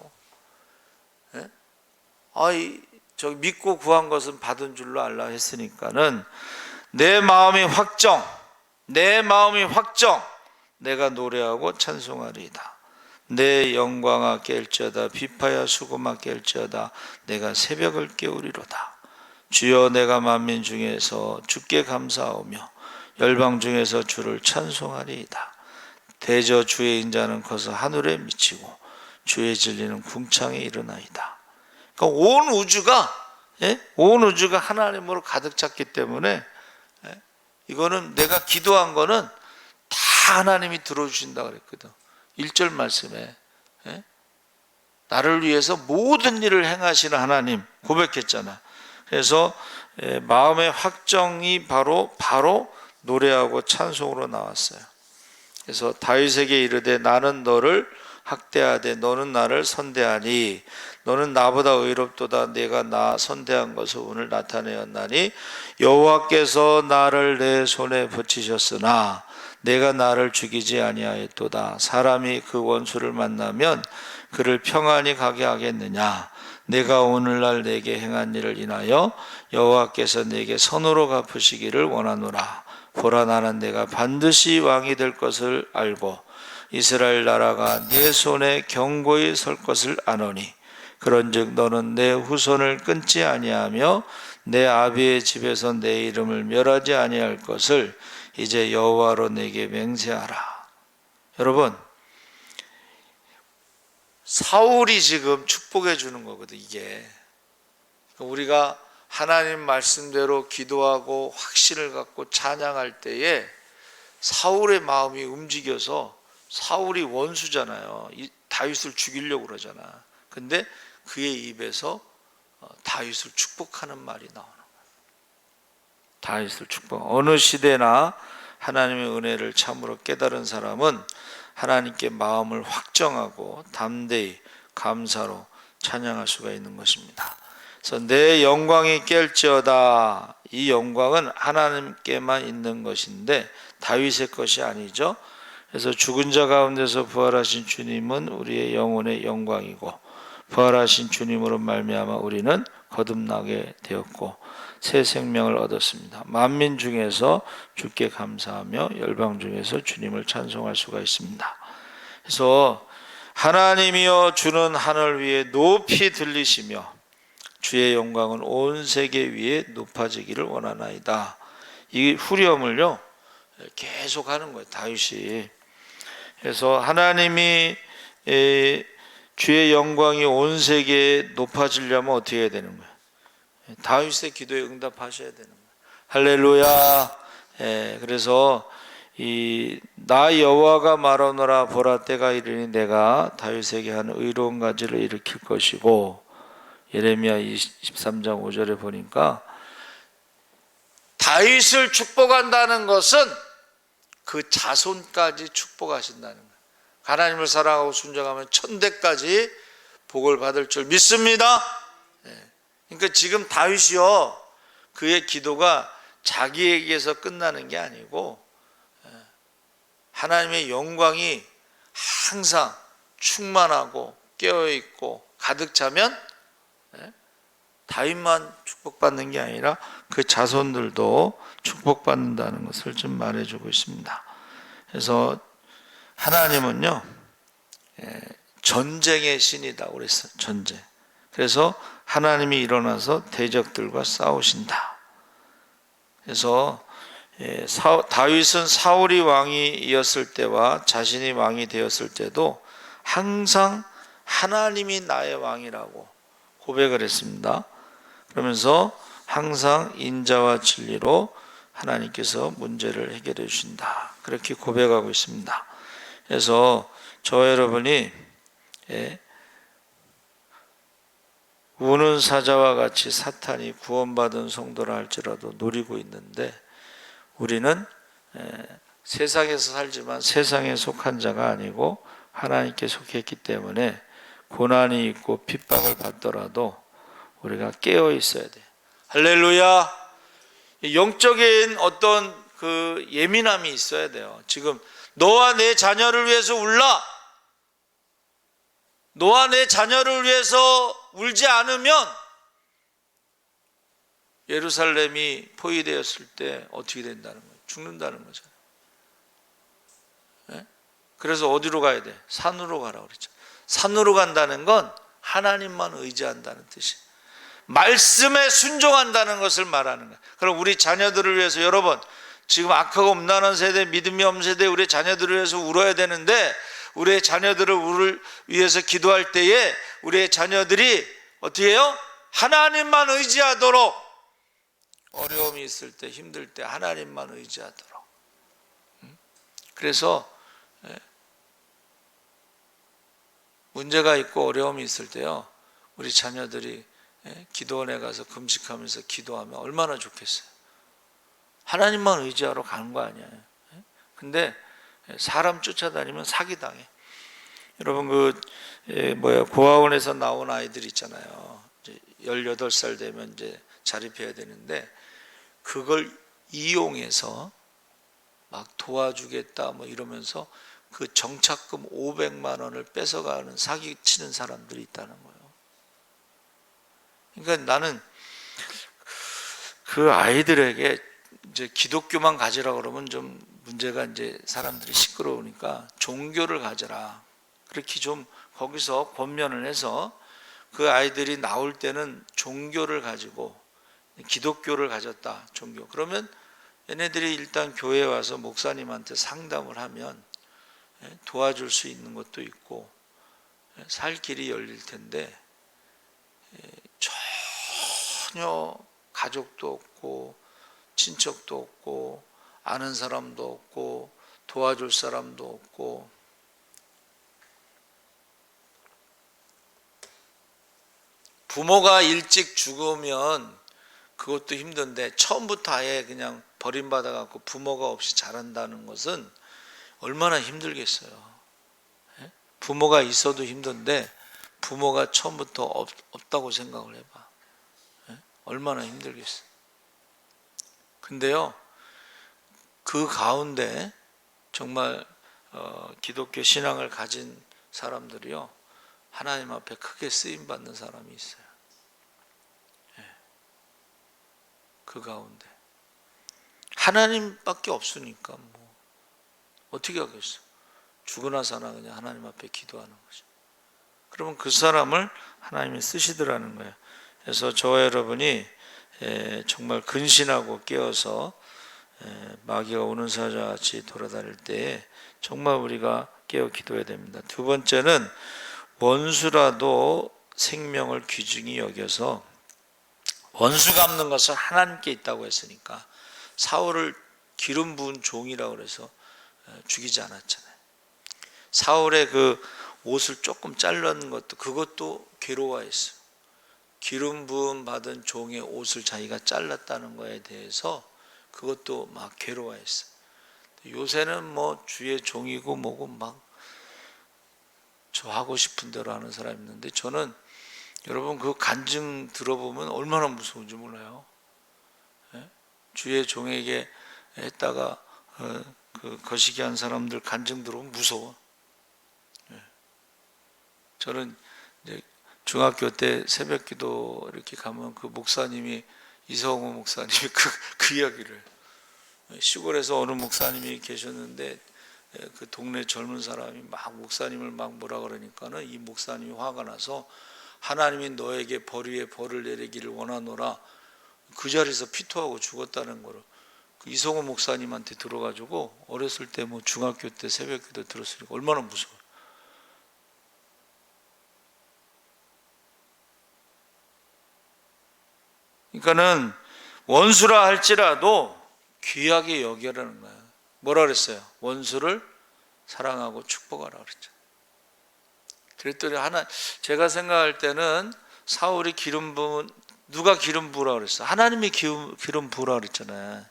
믿고 구한 것은 받은 줄로 알라 했으니까는 내 마음이 확정, 내가 노래하고 찬송하리이다. 내 영광아 깰지어다, 비파야 수고마 깰지어다, 내가 새벽을 깨우리로다. 주여 내가 만민 중에서 주께 감사하오며 열방 중에서 주를 찬송하리이다. 대저 주의 인자는 커서 하늘에 미치고 주의 진리는 궁창에 이르나이다. 그러니까 온 우주가 하나님으로 가득 찼기 때문에 이거는 내가 기도한 거는 다 하나님이 들어주신다 그랬거든. 1절 말씀에 나를 위해서 모든 일을 행하시는 하나님 고백했잖아. 그래서 마음의 확정이 바로 노래하고 찬송으로 나왔어요. 그래서 다윗에게 이르되 나는 너를 학대하되 너는 나를 선대하니 너는 나보다 의롭도다. 내가 나 선대한 것을 오늘 나타내었나니 여호와께서 나를 내 손에 붙이셨으나 내가 나를 죽이지 아니하였도다. 사람이 그 원수를 만나면 그를 평안히 가게 하겠느냐. 내가 오늘날 내게 행한 일을 인하여 여호와께서 내게 선으로 갚으시기를 원하노라. 보라 나는 내가 반드시 왕이 될 것을 알고 이스라엘 나라가 내 손에 견고히 설 것을 아노니 그런즉 너는 내 후손을 끊지 아니하며 내 아비의 집에서 내 이름을 멸하지 아니할 것을 이제 여호와로 내게 맹세하라. 여러분, 사울이 지금 축복해 주는 거거든. 이게 우리가 하나님 말씀대로 기도하고 확신을 갖고 찬양할 때에 사울의 마음이 움직여서 사울이 원수잖아요. 다윗을 죽이려고 그러잖아. 근데 그의 입에서 다윗을 축복하는 말이 나오는 거예요. 다윗을 축복. 어느 시대나 하나님의 은혜를 참으로 깨달은 사람은 하나님께 마음을 확정하고 담대히 감사로 찬양할 수가 있는 것입니다. 그래서 내 영광이 깰지어다. 이 영광은 하나님께만 있는 것인데 다윗의 것이 아니죠. 그래서 죽은 자 가운데서 부활하신 주님은 우리의 영혼의 영광이고 부활하신 주님으로 말미암아 우리는 거듭나게 되었고 새 생명을 얻었습니다. 만민 중에서 주께 감사하며 열방 중에서 주님을 찬송할 수가 있습니다. 그래서 하나님이여 주는 하늘 위에 높이 들리시며 주의 영광은 온 세계 위에 높아지기를 원하나이다. 이 후렴을요 계속 하는 거예요, 다윗이. 그래서 하나님이 주의 영광이 온 세계에 높아지려면 어떻게 해야 되는 거예요? 다윗의 기도에 응답하셔야 되는 거예요. 할렐루야. 그래서 나 여호와가 말하노라, 보라 때가 이르니 내가 다윗에게 한 의로운 가지를 일으킬 것이고, 예레미야 23장 5절에 보니까 다윗을 축복한다는 것은 그 자손까지 축복하신다는 거예요. 하나님을 사랑하고 순종하면 천대까지 복을 받을 줄 믿습니다. 그러니까 지금 다윗이요, 그의 기도가 자기에게서 끝나는 게 아니고 하나님의 영광이 항상 충만하고 깨어있고 가득 차면 다윗만 축복받는 게 아니라 그 자손들도 축복받는다는 것을 좀 말해주고 있습니다. 그래서 하나님은요 전쟁의 신이다 그랬어요. 전쟁. 그래서 하나님이 일어나서 대적들과 싸우신다. 그래서 다윗은 사울이 왕이었을 때와 자신이 왕이 되었을 때도 항상 하나님이 나의 왕이라고 고백을 했습니다. 그러면서 항상 인자와 진리로 하나님께서 문제를 해결해 주신다, 그렇게 고백하고 있습니다. 그래서 저와 여러분이 우는 사자와 같이 사탄이 구원받은 성도라 할지라도 누리고 있는데, 우리는 세상에서 살지만 세상에 속한 자가 아니고 하나님께 속했기 때문에 고난이 있고 핍박을 받더라도 우리가 깨어 있어야 돼. 할렐루야. 영적인 어떤 그 예민함이 있어야 돼요. 지금 너와 내 자녀를 위해서 울라. 너와 내 자녀를 위해서 울지 않으면 예루살렘이 포위되었을 때 어떻게 된다는 거예요? 죽는다는 거잖아요. 그래서 어디로 가야 돼? 산으로 가라 그랬죠. 산으로 간다는 건 하나님만 의지한다는 뜻이에요. 말씀에 순종한다는 것을 말하는 거예요. 그럼 우리 자녀들을 위해서, 여러분 지금 악하고 음란한 세대, 믿음이 없는 세대, 우리 자녀들을 위해서 울어야 되는데, 우리의 자녀들을 위해서 기도할 때에 우리의 자녀들이 어떻게 해요? 하나님만 의지하도록, 어려움이 있을 때, 힘들 때 하나님만 의지하도록. 그래서 문제가 있고 어려움이 있을 때요, 우리 자녀들이 기도원에 가서 금식하면서 기도하면 얼마나 좋겠어요. 하나님만 의지하러 가는 거 아니에요. 근데 사람 쫓아다니면 사기당해. 여러분 고아원에서 나온 아이들 있잖아요. 이제 18살 되면 이제 자립해야 되는데, 그걸 이용해서 막 도와주겠다 뭐 이러면서 그 정착금 500만 원을 뺏어가는 사기치는 사람들이 있다는 거예요. 그러니까 나는 그 아이들에게 이제 기독교만 가지라 그러면 좀 문제가, 이제 사람들이 시끄러우니까 종교를 가져라, 그렇게 좀 거기서 권면을 해서 그 아이들이 나올 때는 종교를 가지고, 기독교를 가졌다, 종교. 그러면 얘네들이 일단 교회에 와서 목사님한테 상담을 하면 도와줄 수 있는 것도 있고 살 길이 열릴 텐데, 전혀 가족도 없고 친척도 없고 아는 사람도 없고 도와줄 사람도 없고, 부모가 일찍 죽으면 그것도 힘든데 처음부터 아예 그냥 버림받아 갖고 부모가 없이 자란다는 것은 얼마나 힘들겠어요. 부모가 있어도 힘든데 부모가 처음부터 없다고 생각을 해봐. 얼마나 힘들겠어요. 근데요, 그 가운데 정말 기독교 신앙을 가진 사람들이요, 하나님 앞에 크게 쓰임받는 사람이 있어요. 그 가운데 하나님밖에 없으니까 뭐 어떻게 하겠어. 죽으나 사나 그냥 하나님 앞에 기도하는 거죠. 그러면 그 사람을 하나님이 쓰시더라는 거예요. 그래서 저와 여러분이 정말 근신하고 깨어서 마귀가 오는 사자같이 돌아다닐 때에 정말 우리가 깨어 기도해야 됩니다. 두 번째는 원수라도 생명을 귀중히 여겨서, 원수 갚는 것은 하나님께 있다고 했으니까 사울을 기름 부은 종이라고 그래서 죽이지 않았잖아요. 사울의 그 옷을 조금 자르는 것도, 그것도 괴로워했어요. 기름 부음 받은 종의 옷을 자기가 잘랐다는 거에 대해서 그것도 막 괴로워했어요. 요새는 뭐 주의 종이고 뭐고 막 저 하고 싶은 대로 하는 사람이 있는데, 저는 여러분 그 간증 들어보면 얼마나 무서운지 몰라요. 주의 종에게 했다가 그 거시기 한 사람들 간증 들어보면 무서워. 저는 이제 중학교 때 새벽기도 이렇게 가면 그 목사님이, 이성호 목사님이 그 이야기를, 시골에서 어느 목사님이 계셨는데 그 동네 젊은 사람이 막 목사님을 막 뭐라 그러니까는 이 목사님이 화가 나서 하나님이 너에게 벌 위에 벌을 내리기를 원하노라, 그 자리에서 피토하고 죽었다는 거를 그 이성호 목사님한테 들어가지고, 어렸을 때 뭐 중학교 때 새벽기도 들었으니까 얼마나 무서워. 그러니까는 원수라 할지라도 귀하게 여기라는 거예요. 뭐라 그랬어요? 원수를 사랑하고 축복하라 그랬죠. 그랬더니 제가 생각할 때는 사울이 기름 부은, 누가 기름 부으라 그랬어? 하나님이 기름 부으라 그랬잖아요.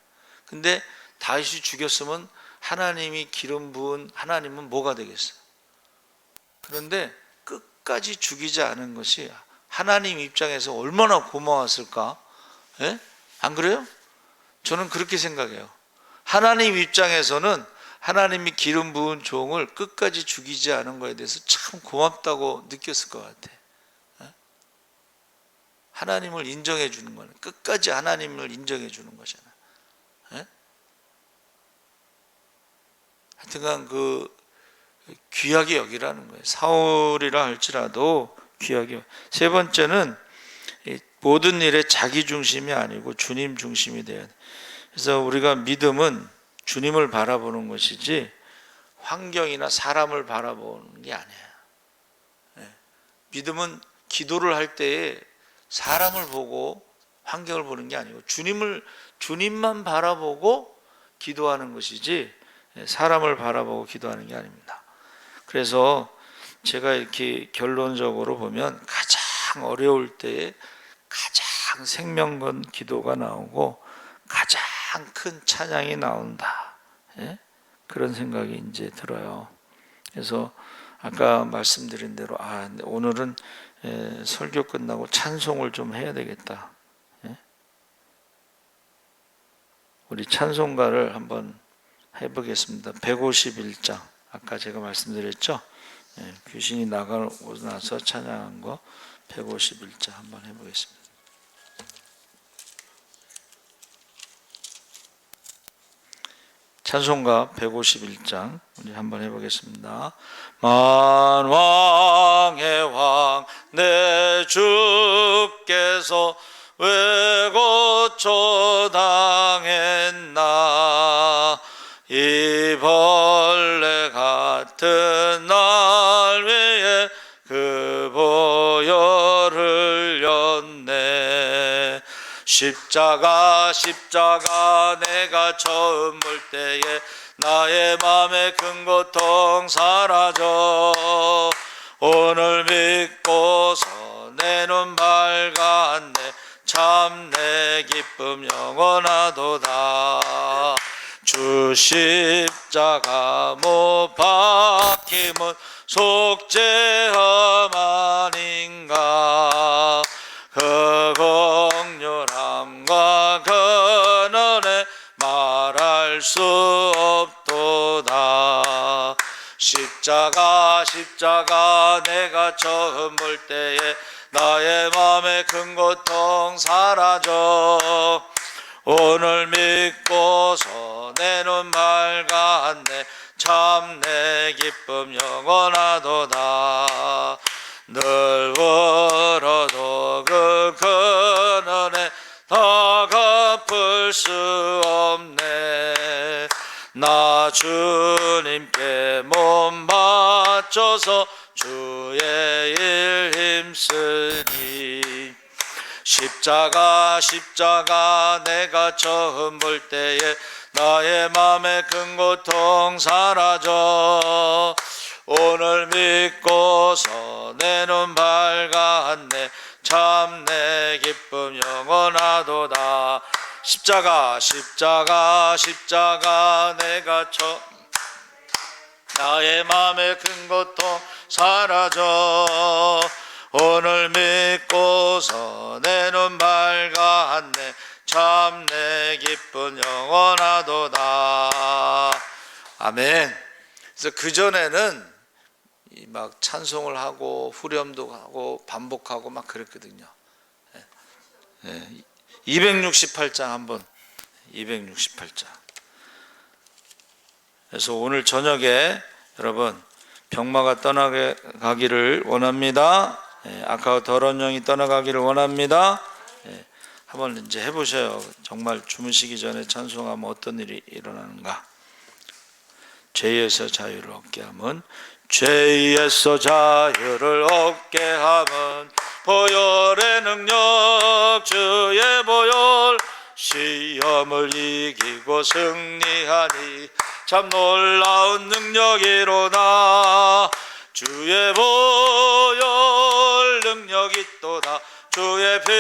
근데 다윗이 죽였으면 하나님이 기름 부은 하나님은 뭐가 되겠어요? 그런데 끝까지 죽이지 않은 것이 하나님 입장에서 얼마나 고마웠을까? 예? 안 그래요? 저는 그렇게 생각해요. 하나님 입장에서는 하나님이 기름 부은 종을 끝까지 죽이지 않은 것에 대해서 참 고맙다고 느꼈을 것 같아. 하나님을 인정해 주는 거는, 끝까지 하나님을 인정해 주는 거잖아. 하여튼간 그 귀하게 여기라는 거예요. 사울이라 할지라도 귀하게. 세 번째는 모든 일에 자기 중심이 아니고 주님 중심이 돼야 돼. 그래서 우리가 믿음은 주님을 바라보는 것이지 환경이나 사람을 바라보는 게 아니에요. 믿음은 기도를 할 때에 사람을 보고 환경을 보는 게 아니고 주님만 바라보고 기도하는 것이지 사람을 바라보고 기도하는 게 아닙니다. 그래서 제가 이렇게 결론적으로 보면 가장 어려울 때에 가장 생명 건 기도가 나오고 가장 큰 찬양이 나온다. 그런 생각이 이제 들어요. 그래서 아까 말씀드린 대로 오늘은 설교 끝나고 찬송을 좀 해야 되겠다. 우리 찬송가를 한번 해보겠습니다. 151장 아까 제가 말씀드렸죠. 귀신이 나가고 나서 찬양한 거 151장 한번 해보겠습니다. 찬송가 151장 우리 한번 해보겠습니다. 만왕의 왕 내 주께서 왜 고초당했나, 이 벌레 같은 날 위에 그 보혈을 흘렸네. 십자가 내가 처음 볼 때에 나의 맘에 큰 고통 사라져. 오늘 믿고서 내 눈 밝았네. 참 내 기쁨 영원하도다. 주 십자가 못 박힘은 속죄함 아닌가. 그 긍휼함과 그 은혜 말할 수 없도다. 십자가 내가 처음 볼 때에 나의 맘에 큰 고통 사라져. 오늘 믿고서 내 눈 밝았네. 참 내 기쁨 영원하도다. 늘 울어도 그 은혜 다 갚을 수 없네. 나 주님께 몸 바쳐서 주의 일 힘쓰니 십자가 내가 처음 볼 때에 나의 맘에 큰 고통 사라져 오늘 믿고서 내 눈 밝았네 참 내 기쁨 영원하도다 십자가 내가 나의 맘에 큰 고통 사라져 오늘 믿고서 내 눈 밝았네 참 내 기쁨 영원하도다 아멘. 그래서 그전에는 막 찬송을 하고 후렴도 하고 반복하고 막 그랬거든요. 268장 한번 268장. 그래서 오늘 저녁에 여러분 병마가 떠나가기를 원합니다. 악하고 더러운 영이 떠나가기를 원합니다. 한번 이제 해보셔요. 정말 주무시기 전에 찬송하면 어떤 일이 일어나는가. 죄에서 자유를 얻게 하면 죄에서 자유를 얻게 하면 보혈의 능력 주의 보혈 시험을 이기고 승리하니 참 놀라운 능력이로다 주의 보혈 능력이 있도다 주의 피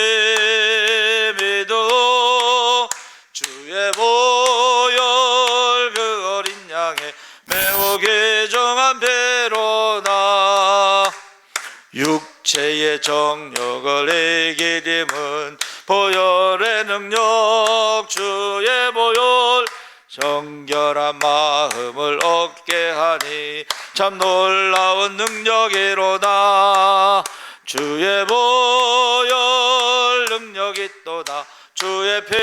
믿어 주의 보혈 그 어린 양의 매우 귀중한 배로다 육체의 정욕을 이기림은 보혈의 능력 주의 보혈 정결한 마음을 얻게 하니 참 놀라운 능력이로다 주의 보혈 능력이 있도다 주의 피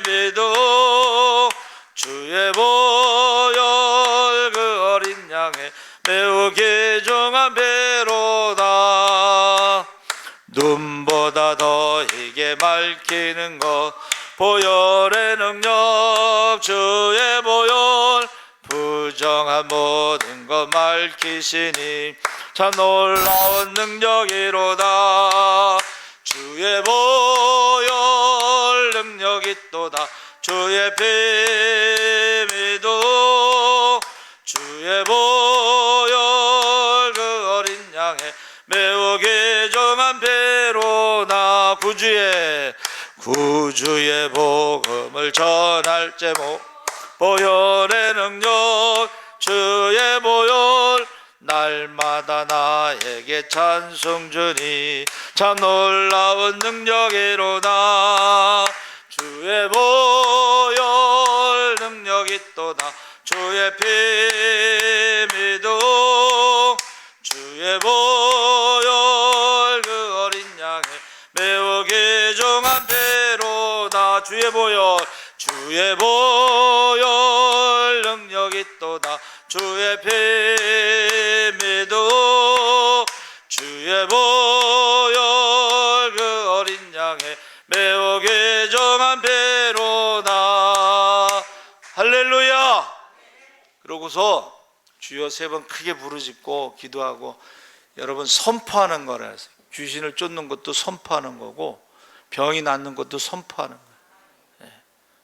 믿어 주의 보혈 그 어린 양의 매우 귀중한 배로다 눈보다 더 이게 밝히는 것 보혈의 능력 주의 보혈 부정한 모든 것 밝히시니 참 놀라운 능력이로다 주의 보혈 능력이 있도다 주의 피 믿어 주의 보혈 그 어린 양의 매우 귀중한 배로나 구주의 복음을 전할 제목 보혈의 능력 주의 보혈 날마다 나에게 찬송 주니 참 놀라운 능력이로다 주의 보혈 능력이 있도다 주의 피 믿어 주의 보혈 그 어린 양의 매우 귀중한 배로다 주의 보혈 능력이 있도다 주의 피 믿어 주의 보혈 그 어린 양의 매우 귀중한 배로다 할렐루야. 그러고서 주여 3번 크게 부르짖고 기도하고 여러분 선포하는 거라 해서 귀신을 쫓는 것도 선포하는 거고 병이 낫는 것도 선포하는 거예요.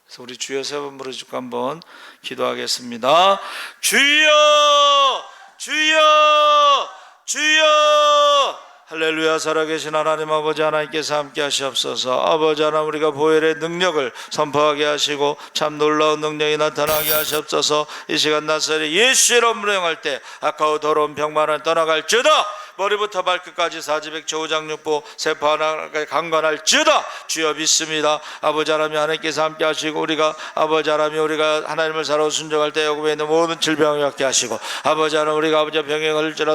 그래서 우리 주여 3번 부르짖고 한번 기도하겠습니다. 주여 주여 주여 할렐루야. 살아계신 하나님 아버지 하나님께서 함께 하시옵소서. 아버지 하나님 우리가 보혈의 능력을 선포하게 하시고 참 놀라운 능력이 나타나게 하시옵소서. 이 시간 낯설이 예수의 이름으로 명할 때 악하고 더러운 병만은 떠나갈지어다 머리부터 발끝까지 사지백체 오장육부 세포 하나까지 강건할지어다 주여 믿습니다. 아버지 하나님 하나님께서 함께 하시고 우리가 아버지 하나님 우리가 하나님을 사랑하고 순종할 때 여기에 있는 모든 질병을 낫게 하시고 아버지 하나님 우리가 아버지 병에 걸릴지라